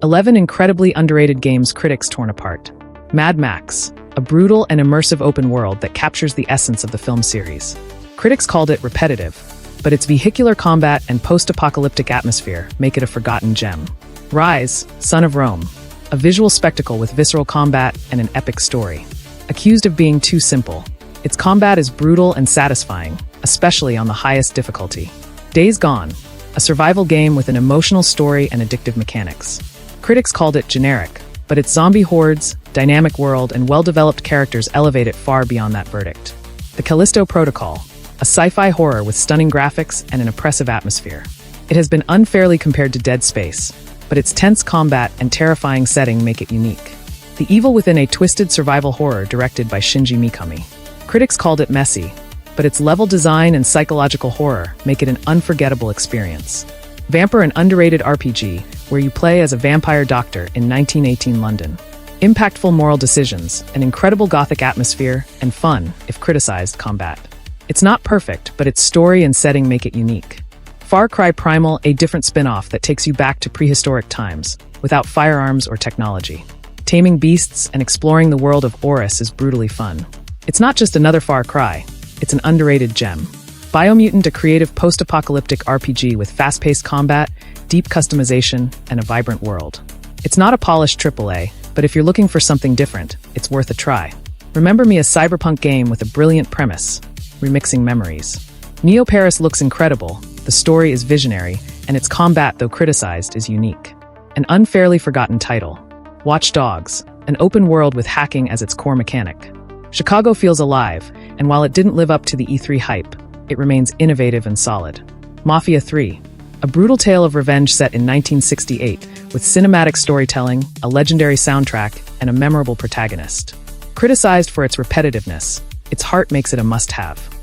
11 incredibly underrated games critics torn apart. Mad Max, a brutal and immersive open world that captures the essence of the film series. Critics called it repetitive, but its vehicular combat and post-apocalyptic atmosphere make it a forgotten gem. Ryse, Son of Rome, a visual spectacle with visceral combat and an epic story. Accused of being too simple, its combat is brutal and satisfying, especially on the highest difficulty. Days Gone, a survival game with an emotional story and addictive mechanics. Critics called it generic, but its zombie hordes, dynamic world, and well-developed characters elevate it far beyond that verdict. The Callisto Protocol, a sci-fi horror with stunning graphics and an oppressive atmosphere. It has been unfairly compared to Dead Space, but its tense combat and terrifying setting make it unique. The Evil Within, a twisted survival horror directed by Shinji Mikami. Critics called it messy, but its level design and psychological horror make it an unforgettable experience. Vampyr, an underrated RPG where you play as a vampire doctor in 1918 London. Impactful moral decisions, an incredible gothic atmosphere, and fun, if criticized, combat. It's not perfect, but its story and setting make it unique. Cry Primal, a different spin-off that takes you back to prehistoric times, without firearms or technology. Taming beasts and exploring the world of Oris is brutally fun. It's not just another Far Cry, it's an underrated gem. Biomutant, a creative post-apocalyptic RPG with fast-paced combat, deep customization, and a vibrant world. It's not a polished AAA, but if you're looking for something different, it's worth a try. Remember Me, a cyberpunk game with a brilliant premise, remixing memories. Neo Paris looks incredible, the story is visionary, and its combat, though criticized, is unique. An unfairly forgotten title. Watch Dogs, an open world with hacking as its core mechanic. Chicago feels alive, and while it didn't live up to the E3 hype, it remains innovative and solid. Mafia 3, a brutal tale of revenge set in 1968, with cinematic storytelling, a legendary soundtrack, and a memorable protagonist. Criticized for its repetitiveness, its heart makes it a must-have.